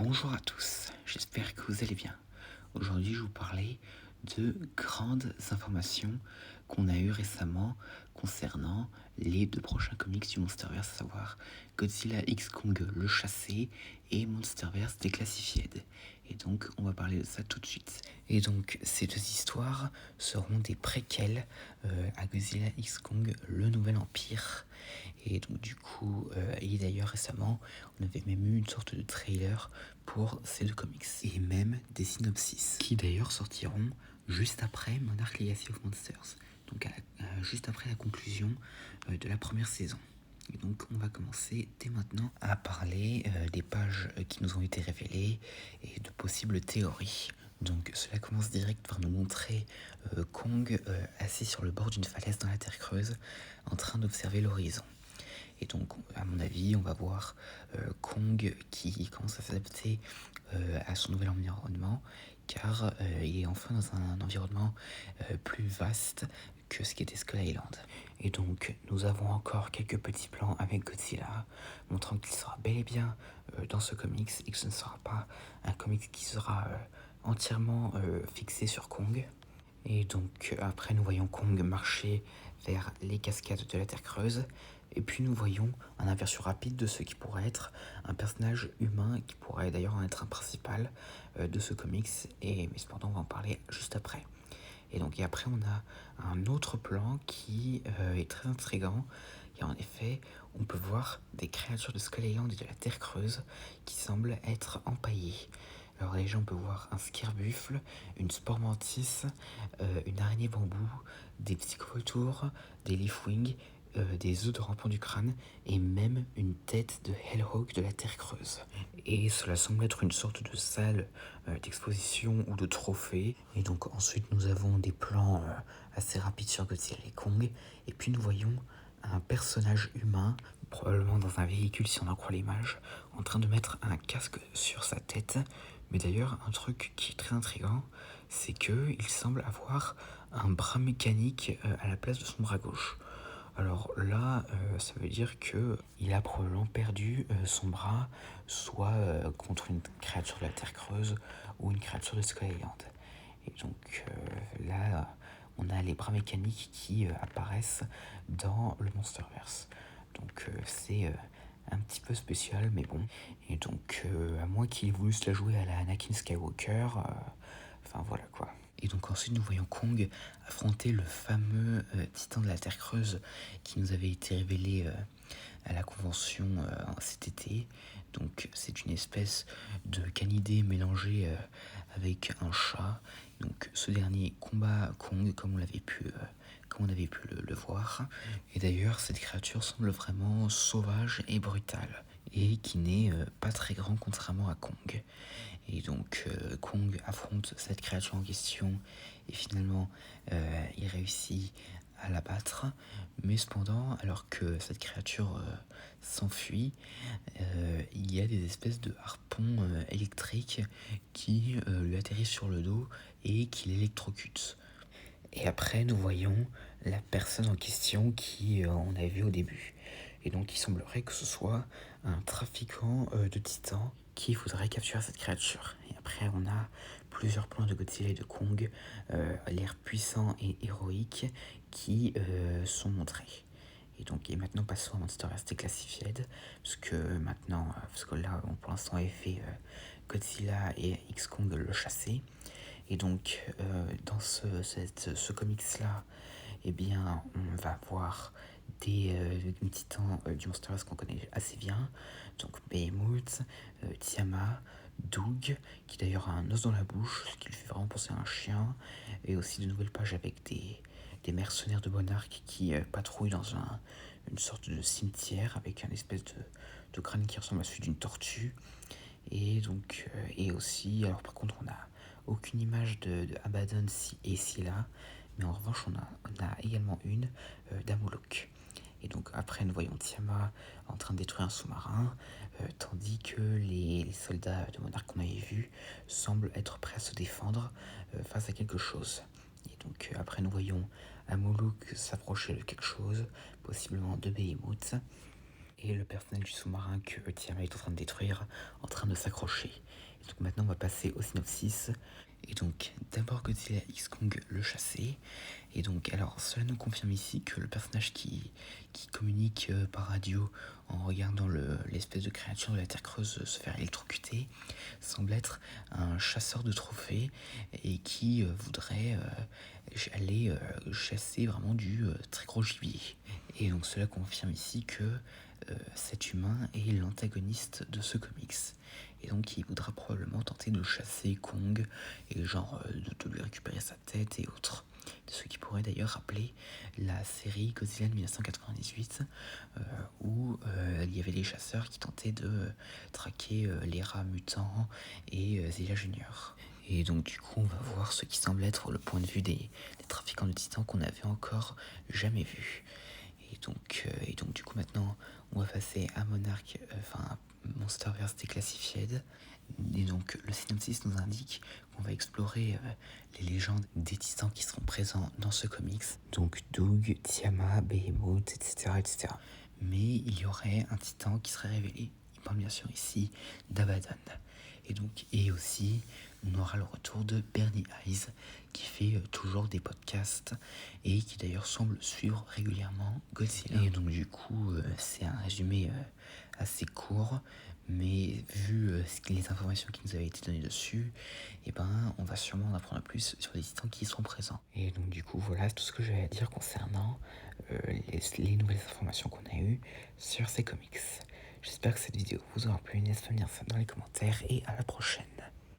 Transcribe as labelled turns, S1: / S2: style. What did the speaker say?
S1: Bonjour à tous, j'espère que vous allez bien. Aujourd'hui, je vais vous parler de grandes informations qu'on a eues récemment concernant les deux prochains comics du Monsterverse, à savoir Godzilla X Kong le Chassé et Monsterverse Declassified. Et donc, on va parler de ça tout de suite. Et donc, ces deux histoires seront des préquels à Godzilla X Kong le Nouvel Empire. Et donc du coup, et d'ailleurs récemment, on avait même eu une sorte de trailer pour ces deux comics. Et même des synopsis, qui d'ailleurs sortiront juste après Monarch Legacy of Monsters. Donc juste après la conclusion de la première saison. Et donc on va commencer dès maintenant à parler des pages qui nous ont été révélées et de possibles théories. Donc cela commence direct par nous montrer Kong assis sur le bord d'une falaise dans la terre creuse en train d'observer l'horizon. Et donc, à mon avis, on va voir Kong qui commence à s'adapter à son nouvel environnement, car il est enfin dans un environnement plus vaste que ce qu'était Skull Island. Et donc, nous avons encore quelques petits plans avec Godzilla, montrant qu'il sera bel et bien dans ce comics et que ce ne sera pas un comics qui sera entièrement fixé sur Kong. Et donc après nous voyons Kong marcher vers les cascades de la Terre creuse. Et puis nous voyons un aperçu rapide de ce qui pourrait être un personnage humain, qui pourrait d'ailleurs en être un principal de ce comics. Mais cependant on va en parler juste après. Et donc et après on a un autre plan qui est très intriguant. Et en effet, on peut voir des créatures de Skull Island et de la Terre creuse qui semblent être empaillées. Alors déjà on peut voir un scarebuffle, une spore mantis, une araignée bambou, des psychovoltours, des leafwings, des œufs de rampant du crâne et même une tête de Hellhawk de la Terre creuse. Et cela semble être une sorte de salle d'exposition ou de trophée. Et donc ensuite nous avons des plans assez rapides sur Godzilla et Kong. Et puis nous voyons un personnage humain, probablement dans un véhicule si on en croit l'image, en train de mettre un casque sur sa tête. Mais d'ailleurs, un truc qui est très intriguant, c'est qu'il semble avoir un bras mécanique à la place de son bras gauche. Alors là, ça veut dire qu'il a probablement perdu son bras, soit contre une créature de la Terre creuse ou une créature de Skull Island. Et donc là, on a les bras mécaniques qui apparaissent dans le Monsterverse. Donc c'est un petit peu spécial, mais bon. Et donc, à moins qu'il voulu se la jouer à la Anakin Skywalker, enfin voilà quoi. Et donc ensuite nous voyons Kong affronter le fameux titan de la Terre creuse qui nous avait été révélé à la convention cet été. Donc c'est une espèce de canidé mélangé avec un chat. Donc ce dernier combat Kong comme on avait pu le voir. Et d'ailleurs cette créature semble vraiment sauvage et brutale et qui n'est pas très grand contrairement à Kong. Et donc Kong affronte cette créature en question et finalement il réussit à l'abattre. Mais cependant, alors que cette créature s'enfuit, il y a des espèces de harpons électriques qui lui atterrissent sur le dos et qui l'électrocutent. Et après, nous voyons la personne en question qui on avait vu au début. Et donc, il semblerait que ce soit un trafiquant de titans qui voudrait capturer cette créature. Et après, on a plusieurs plans de Godzilla et de Kong, l'air puissant et héroïque, qui sont montrés. Et donc, et maintenant, passons à Monsterverse Declassified, parce que là, pour l'instant, on avait fait Godzilla et X Kong le Chassé. Et donc, dans ce comics-là, eh bien, on va voir des titans du Monsterverse qu'on connaît assez bien. Donc, Behemoth, Tiamat, Doug, qui d'ailleurs a un os dans la bouche, ce qui lui fait vraiment penser à un chien. Et aussi de nouvelles pages avec des mercenaires de Monarch qui patrouillent dans une sorte de cimetière avec un espèce de crâne qui ressemble à celui d'une tortue. Et donc, et aussi, alors par contre, on n'a aucune image de Abaddon et Scylla, mais en revanche, on a également une d'Amolok. Et donc, après, nous voyons Tiamat en train de détruire un sous-marin, tandis que les soldats de Monarch qu'on avait vus semblent être prêts à se défendre face à quelque chose. Et donc, après, nous voyons Amolok s'approcher de quelque chose, possiblement de Behemoth. et le personnel du sous-marin que Tiama est en train de détruire, en train de s'accrocher. Et donc maintenant on va passer au synopsis. Et donc d'abord Godzilla X Kong le chassé. Et donc alors cela nous confirme ici que le personnage qui communique par radio en regardant l'espèce de créature de la Terre creuse se faire électrocuter semble être un chasseur de trophées et qui voudrait aller chasser vraiment du très gros gibier. Et donc cela confirme ici que cet humain est l'antagoniste de ce comics. Et donc il voudra probablement tenter de chasser Kong et genre de lui récupérer sa tête et autres. Ce qui pourrait d'ailleurs rappeler la série Godzilla de 1998 où il y avait des chasseurs qui tentaient de traquer les rats mutants et Zilla Junior. Et donc du coup on va voir ce qui semble être le point de vue des trafiquants de titans qu'on n'avait encore jamais vu. Et donc du coup maintenant on va passer à Monarch, Monsterverse Declassified. Et donc le synopsis nous indique qu'on va explorer les légendes des titans qui seront présents dans ce comics. Donc Doug, Tiama, Behemoth, etc. Mais il y aurait un titan qui serait révélé. Il parle bien sûr ici d'Abaddon. Et aussi, on aura le retour de Bernie Eyes, qui fait toujours des podcasts et qui d'ailleurs semble suivre régulièrement Godzilla. Et donc du coup, c'est un résumé assez court, mais vu les informations qui nous avaient été données dessus, on va sûrement en apprendre plus sur les titans qui sont présents. Et donc du coup, voilà tout ce que j'avais à dire concernant les nouvelles informations qu'on a eues sur ces comics. J'espère que cette vidéo vous aura plu, n'hésitez pas à me dire ça dans les commentaires et à la prochaine.